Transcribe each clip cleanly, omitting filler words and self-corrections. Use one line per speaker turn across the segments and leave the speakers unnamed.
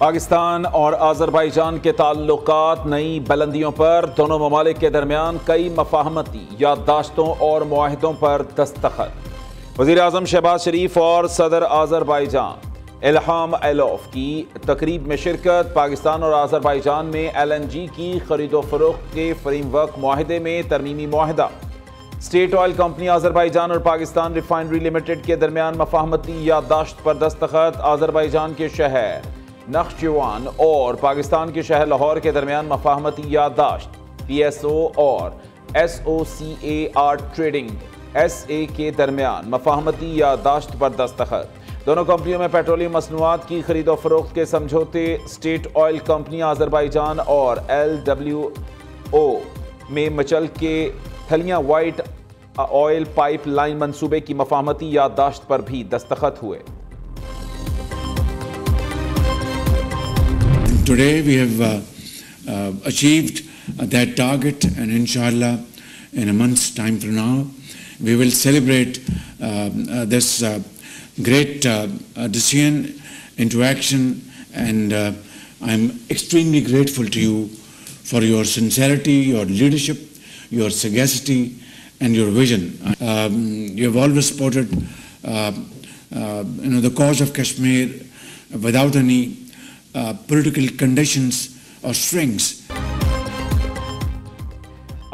पाकिस्तान और आज़रबाईजान के ताल्लुकात नई बुलंदियों पर, दोनों ममालिक के दरमियान कई मफाहमती याददाश्तों और मुआहिदों पर दस्तखत। वज़ीर आज़म शहबाज शरीफ और सदर आज़रबाईजान इल्हाम अलियोव की तकरीब में शिरकत। पाकिस्तान और आज़रबाईजान में LNG की खरीदो फरोख्त के फ्रेमवर्क मुआहिदे में तरमीमी मुआहिदा। स्टेट ऑयल कंपनी आज़रबाईजान और पाकिस्तान रिफाइनरी लिमिटेड के दरमियान मफाहमती याददाश्त पर दस्तखत। आज़रबाईजान के शहर नख्चिवान और पाकिस्तान के शहर लाहौर के दरमियान मफाहमती याददाश्त। PSO और SOCAR ट्रेडिंग SA के दरमियान मफाहमती याददाश्त पर दस्तखत। दोनों कंपनियों में पेट्रोलियम मसनूआत की खरीदो फरोख्त के समझौते। स्टेट ऑयल कंपनी आज़रबाईजान और LWO में मचल के थलियां वाइट ऑयल पाइप लाइन मंसूबे की मफाहमती याददाश्त पर भी दस्तखत हुए।
Today we have achieved that target, and inshallah in a month's time from now we will celebrate this great decision into action, and I'm extremely grateful to you for your sincerity, your leadership, your sagacity and your vision. You have always supported the cause of Kashmir without any political conditions or strings.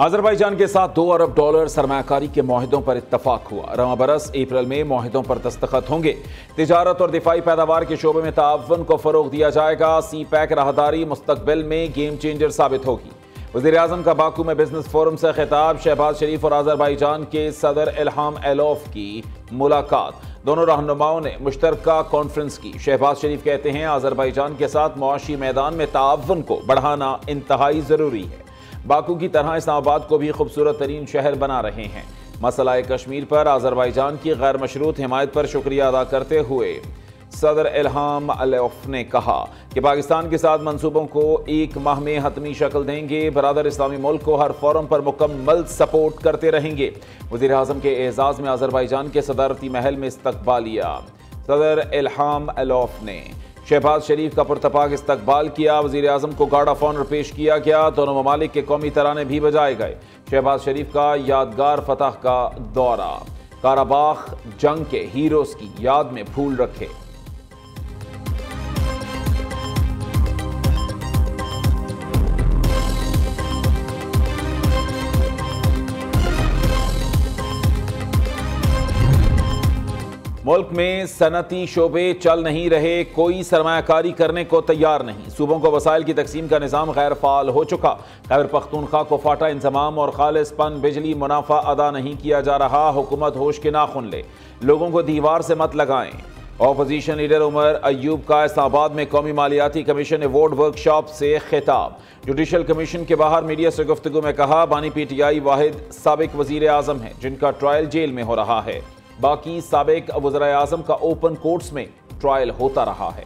Azerbaijan के साथ $2 अरब सरमायाकारी के मुआहिदों पर इत्तफाक हुआ। रवां बरस अप्रैल में मुआहिदों पर दस्तखत होंगे। तिजारत और दिफाई पैदावार के शोबे में ताअवुन को फरोग दिया जाएगा। CPEC राहदारी मुस्तकबिल में गेम चेंजर साबित होगी। वज़ीर आज़म का बाकू में बिजनेस फोरम से खिताब। शहबाज शरीफ और आज़रबाईजान के सदर इल्हाम अलियोव की मुलाकात। दोनों रहनुमाओं ने मुश्तरका कॉन्फ्रेंस की। शहबाज शरीफ कहते हैं आज़रबाईजान के साथ मुआशी मैदान में ताअवुन को बढ़ाना इंतहाई ज़रूरी है। बाकू की तरह इस्लामाबाद को भी खूबसूरत तरीन शहर बना रहे हैं। मसला कश्मीर पर आज़रबाईजान की गैर मशरूत हिमायत पर शुक्रिया अदा करते हुए सदर इल्हाम अलियोव ने कहा कि पाकिस्तान के साथ मंसूबों को 1 माह में हतमी शक्ल देंगे। बरादर इस्लामी मुल्क को हर फोरम पर मुकम्मल सपोर्ट करते रहेंगे। वज़ीर आज़म के एजाज़ में आज़रबाईजान के सदारती महल में इस्तकबालिया। सदर इल्हाम अलियोव ने शहबाज शरीफ का पुरतपाक इस्तकबाल किया। वज़ीर आज़म को गार्ड ऑफ ऑनर पेश किया गया। दोनों ममालिक के कौमी तराने भी बजाए गए। शहबाज शरीफ का यादगार फतह का दौरा। काराबाख जंग के हीरोज़ की याद में फूल रखे। मुल्क में सनती शोबे चल नहीं रहे, कोई सरमायाकारी करने को तैयार नहीं। सूबों को वसाइल की तकसीम का निज़ाम गैर फाल हो चुका। खैबर पख्तूनख्वा को फाटा इंतजाम और खालिसपन बिजली मुनाफा अदा नहीं किया जा रहा। हुकूमत होश के नाखुन ले, लोगों को दीवार से मत लगाएं। ऑपोजिशन लीडर उमर अयूब का इस्लामाबाद में कौमी मालियाती कमीशन अवार्ड वर्कशॉप से खिताब। जुडिशल कमीशन के बाहर मीडिया से गुफ्तगू में कहा बानी PTI वाहिद साबिक वजीर आज़म है जिनका ट्रायल जेल में हो रहा है। बाकी साबिक वज़ीर आज़म का ओपन कोर्ट्स में ट्रायल होता रहा है।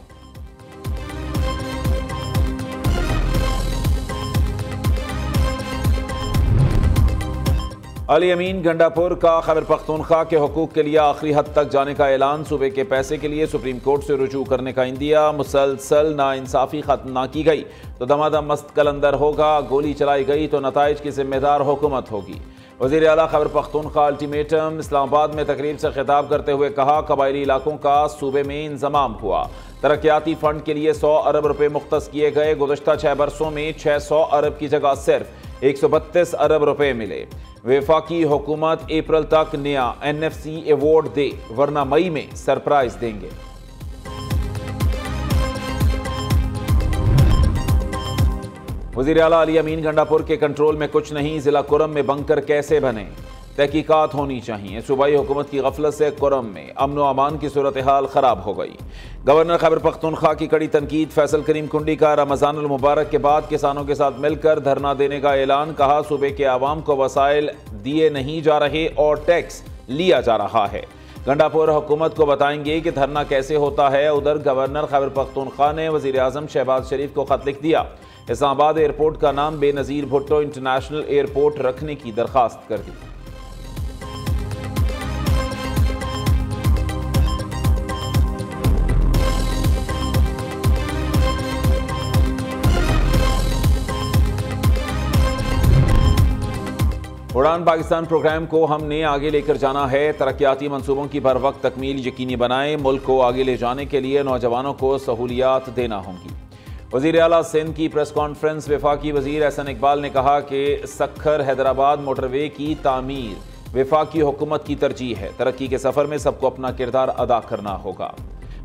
अली अमीन गंडापुर का खैबर पख्तूनख्वा के हुकूक के लिए आखिरी हद तक जाने का ऐलान। सूबे के पैसे के लिए सुप्रीम कोर्ट से रुजू करने का इंदिया। मुसलसल नाइंसाफ़ी खत्म ना की गई तो दमादम मस्त कलंदर होगा। गोली चलाई गई तो नताइज की जिम्मेदार हुकूमत होगी। वज़ीर आला खैबर पख्तूनख्वा अल्टीमेटम। इस्लामाबाद में तकरीब से खिताब करते हुए कहा कबायली इलाकों का सूबे में इंतजाम हुआ। तरक्याती फंड के लिए 100 अरब रुपए मुख्तस किए गए। गुज़श्ता 6 बरसों में 600 अरब की जगह सिर्फ 132 अरब रुपए मिले। वफाकी हुकूमत अप्रैल तक नया NFC अवार्ड दे वरना मई में सरप्राइज देंगे। वज़ीर आला अली अमीन गंडापुर के कंट्रोल में कुछ नहीं। जिला कुरम में बंकर कैसे बने, तहकीकात होनी चाहिए। सूबाई हुकूमत की गफलत से कुरम में अमन व अमान की सूरत हाल खराब हो गई। गवर्नर खैबर पख्तूनख्वा की कड़ी तनकीद। फैसल करीम कुंडी का रमज़ान अल मुबारक के बाद किसानों के साथ मिलकर धरना देने का ऐलान। कहा सूबे के आवाम को वसाइल दिए नहीं जा रहे और टैक्स लिया जा रहा है। गंडापुर हुकूमत को बताएंगे कि धरना कैसे होता है। उधर गवर्नर खैबर पख्तूनख्वा ने वज़ीर आज़म शहबाज शरीफ को खत लिख दिया। इस्लामाबाद एयरपोर्ट का नाम बेनज़ीर भुट्टो इंटरनेशनल एयरपोर्ट रखने की दरख्वास्त कर दी। उड़ान पाकिस्तान प्रोग्राम को हमने आगे लेकर जाना है। तरक्याती मंसूबों की बर वक्त तकमील यकीनी बनाएं। मुल्क को आगे ले जाने के लिए नौजवानों को सहूलियात देना होंगी। वज़ीर आला सिंध की प्रेस कॉन्फ्रेंस। वफाकी वज़ीर एहसन इकबाल ने कहा कि सखर हैदराबाद मोटरवे की तामीर वफाकी हुकूमत की तरजीह है। तरक्की के सफ़र में सबको अपना किरदार अदा करना होगा।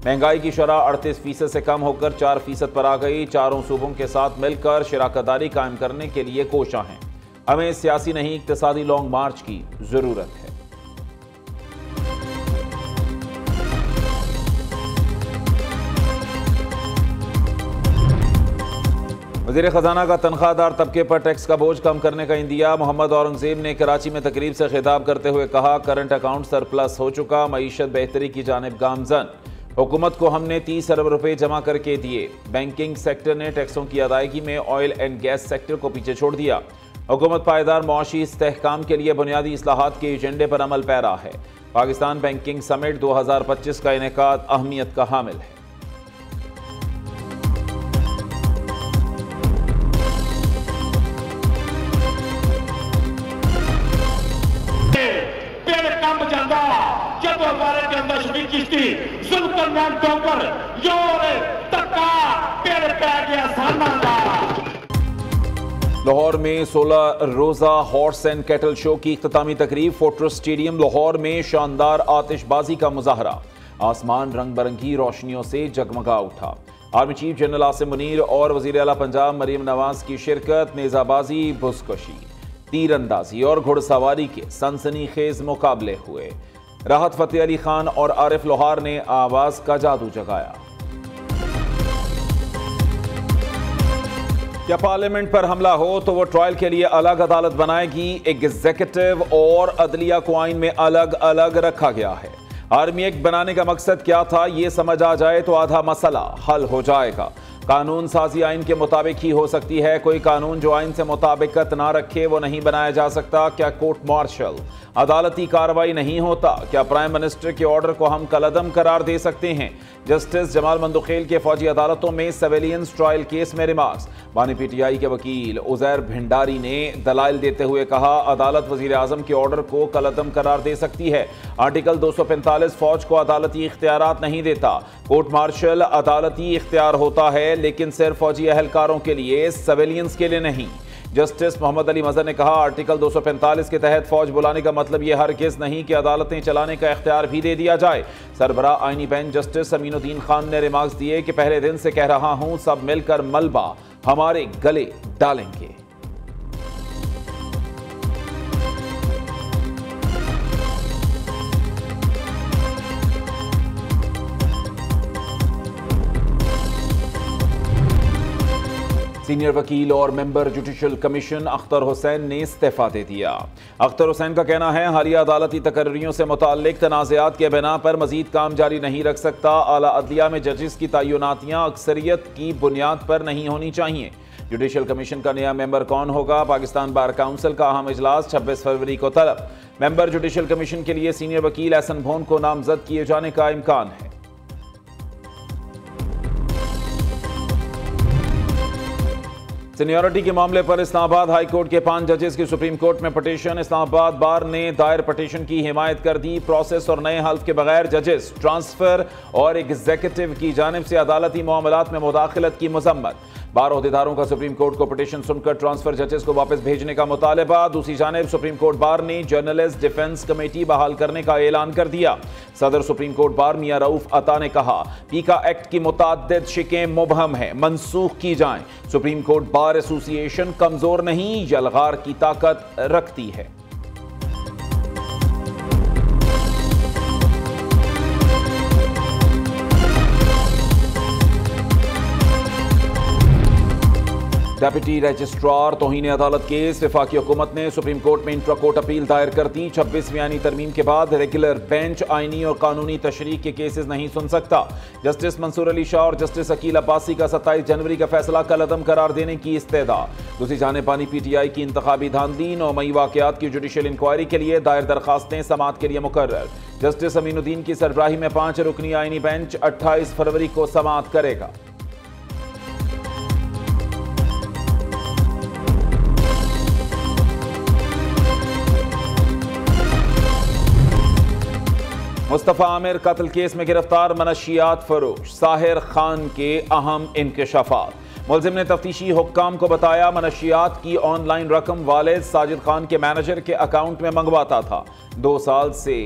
महंगाई की शरह 38% से कम होकर 4% पर आ गई। चारों सूबों के साथ मिलकर शराकतदारी कायम करने के लिए कोशां हैं। हमें सियासी नहीं इक्तिसादी लॉन्ग मार्च की जरूरत है। वज़ीर ख़जाना का तनख्वाहदार तबके पर टैक्स का बोझ कम करने का इंदिया। मोहम्मद औरंगज़ेब ने कराची में तकरीब से खिताब करते हुए कहा, करंट अकाउंट सरप्लस हो चुका, मईशत बेहतरी की जानिब गामजन। हुकूमत को हमने 30 अरब रुपए जमा करके दिए। बैंकिंग सेक्टर ने टैक्सों की अदायगी में ऑयल एंड गैस सेक्टर को पीछे छोड़ दिया। हुकूमत पायदार मुआशी इस्तेहकाम के लिए बुनियादी इस्लाहात के एजेंडे पर अमल पैरा है। पाकिस्तान बैंकिंग समिट 2025 का इनेकाद अहमियत का हामिल है। लाहौर में 16 रोजा हॉर्स एंड कैटल शो की इख्तितामी तकरीब। फोर्ट्रेस स्टेडियम लाहौर में शानदार आतिशबाजी का मुजाहरा। आसमान रंग बिरंगी रोशनियों से जगमगा उठा। Army chief general Asim Munir और वज़ीर आला पंजाब मरीम नवाज की शिरकत। नेजाबाजी, बुज़कशी, तीरंदाजी और घुड़सवारी के सनसनीखेज मुकाबले हुए। राहत फतेह अली खान और आरिफ लोहार ने आवाज का जादू जगाया। क्या पार्लियामेंट पर हमला हो तो वो ट्रायल के लिए अलग अदालत बनाएगी। एग्जीक्यूटिव और अदलिया को आइन में अलग अलग रखा गया है। आर्मी एक्ट बनाने का मकसद क्या था, ये समझ आ जाए तो आधा मसला हल हो जाएगा। कानून साजी आइन के मुताबिक ही हो सकती है। कोई कानून जो आइन से मुताबिकत ना रखे वो नहीं बनाया जा सकता। क्या कोर्ट मार्शल अदालती कार्रवाई नहीं होता? क्या प्राइम मिनिस्टर के ऑर्डर को हम कलअदम करार दे सकते हैं? जस्टिस जमाल मंदुखेल के फौजी अदालतों में सिविलियंस ट्रायल केस में रिमार्क्स। बानी पीटीआई के वकील उजैर भिंडारी ने दलाइल देते हुए कहा, अदालत वजीर आजम के ऑर्डर को कलअदम करार दे सकती है। आर्टिकल 245 फौज को अदालती इख्तियारात नहीं देता। कोर्ट मार्शल अदालती इख्तियार होता है लेकिन सिर्फ फौजी अहलकारों के लिए, सिविलियंस के लिए नहीं। जस्टिस मोहम्मद अली मजहर ने कहा, आर्टिकल 245 के तहत फौज बुलाने का मतलब यह हरगिज़ नहीं कि अदालतें चलाने का इख्तियार भी दे दिया जाए। सरबराह आईनी बेंच जस्टिस अमीनुद्दीन खान ने रिमार्क्स दिए कि पहले दिन से कह रहा हूं, सब मिलकर मलबा हमारे गले डालेंगे। सीनियर वकील और member judicial commission Akhtar Hussain ने इस्तीफा दे दिया। अख्तर हुसैन का कहना है, हालिया अदालती तकर्रियों से मुताल्लिक तनाज़ात के बिना पर मजीद काम जारी नहीं रख सकता। आला अदलिया में जजेस की तयनातियां अक्सरियत की बुनियाद पर नहीं होनी चाहिए। जुडिशल कमीशन का नया मेंबर कौन होगा? पाकिस्तान बार काउंसिल का अहम इजलास 26 फरवरी को तलब। मेंबर जुडिशल कमीशन के लिए सीनियर वकील एहसन भोन को नामजद किए जाने का इम्कान है। सीनियरिटी के मामले पर इस्लामाबाद हाई कोर्ट के 5 जजेस की सुप्रीम कोर्ट में पटिशन। इस्लामाबाद बार ने दायर पटिशन की हिमायत कर दी। प्रोसेस और नए हल्फ के बगैर जजेस ट्रांसफर और एग्जीक्यूटिव की जानिब से अदालती मामलात में मुदाखलत की मजम्मत। बार अहदेदारों का सुप्रीम कोर्ट को पटिशन सुनकर ट्रांसफर जजेस को वापस भेजने का मुतालबा। दूसरी जानिब सुप्रीम कोर्ट बार ने जर्नलिस्ट डिफेंस कमेटी बहाल करने का ऐलान कर दिया। सदर सुप्रीम कोर्ट बार मियां रऊफ अता ने कहा, पीका एक्ट की मुताद्दिद शिकें मुबहम है, मनसूख की जाएं। सुप्रीम कोर्ट बार एसोसिएशन कमजोर नहीं, यलगार की ताकत रखती है। डेप्यूटी रजिस्ट्रार तौहीन अदालत केस। वफाकी हुकूमत ने सुप्रीम कोर्ट में इंट्रा कोर्ट अपील दायर कर दी। 26वीं आईनी तरमीम के बाद रेगुलर बेंच आईनी और कानूनी तशरीह के केसेस नहीं सुन सकता। जस्टिस मंसूर अली शाह और जस्टिस अकील अब्बासी का 27 जनवरी का फैसला कलअदम करार देने की इस्तेदा। दूसरी जानिब पानी पीटीआई की इंतखाबी धांधली। 9 मई वाकयात की जुडिशल इंक्वायरी के लिए दायर दरखास्तें समाअत के लिए मुकर्रर। जस्टिस अमीनुद्दीन की सरबराही में 5 रुकनी आईनी बेंच 28 फरवरी को समाअत करेगा। मुस्तफ़ा आमिर कत्ल केस में गिरफ्तार मनशियात फरोश साहिर खान के अहम इंकशाफात। मुलजिम ने तफ्तीशी हुक्काम को बताया मनशियात की ऑनलाइन रकम वालिद साजिद खान के मैनेजर के अकाउंट में मंगवाता था। 2 साल से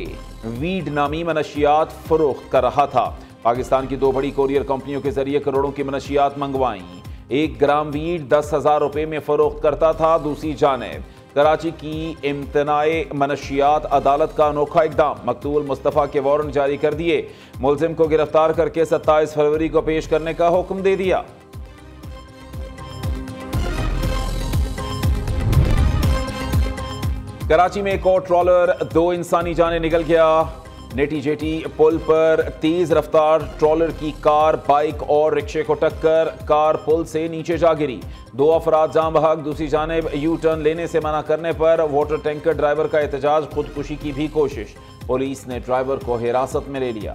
वीड नामी मनशियात फरोख्त कर रहा था। पाकिस्तान की 2 बड़ी कोरियर कंपनियों के जरिए करोड़ों की मनशियात मंगवाई। 1 ग्राम वीड 10,000 रुपए में फरोख्त करता था। दूसरी जानिब कराची की इम्तनाए मनशियात अदालत का अनोखा इकदाम, मकतूल मुस्तफ़ा के वारंट जारी कर दिए। मुलजिम को गिरफ्तार करके 27 फरवरी को पेश करने का हुक्म दे दिया। कराची में एक और ट्रॉलर 2 इंसानी जानें निकल गया। नेटी जेटी पुल पर तेज रफ्तार ट्रॉलर की कार, बाइक और रिक्शे को टक्कर, कार पुल से नीचे जा गिरी। 2 अफराद जाम बहक। दूसरी जानिब यू टर्न लेने से मना करने पर वाटर टैंकर ड्राइवर का एहतजाज, खुदकुशी की भी कोशिश। पुलिस ने ड्राइवर को हिरासत में ले लिया।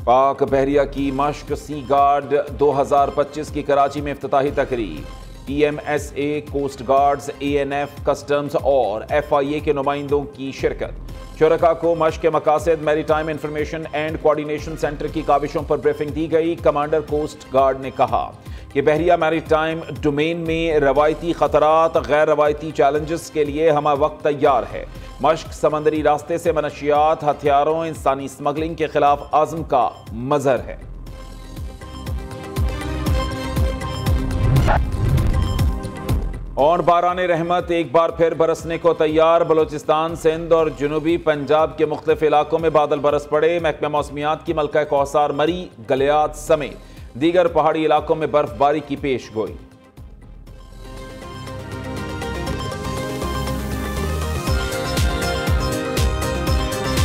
पाक बहरिया की मश्क सी गार्ड 2025 की कराची में इफ्तिताही तकरीब। PMSA, coast guards, ANF, customs और FIA के नुमाइंदों की शिरकत। शुरका को मश्क के मकासद maritime information and coordination centre की काविशों पर ब्रीफिंग दी गई। कमांडर कोस्ट गार्ड ने कहा कि बहरिया मैरीटाइम डोमेन में रवायती खतरात, गैर रवायती चैलेंजेस के लिए हम वक्त तैयार है। मश्क समंदरी रास्ते से मनशियात, हथियारों, इंसानी स्मगलिंग के खिलाफ आज़म का मजहर है। और बाराने रहमत एक बार फिर बरसने को तैयार। बलोचिस्तान, सिंध और जनूबी पंजाब के मुख्तलिफ इलाकों में बादल बरस पड़े। महकमा मौसमियात की मलका कौसार, मरी, गलियात समेत दीगर पहाड़ी इलाकों में बर्फबारी की पेश गोई।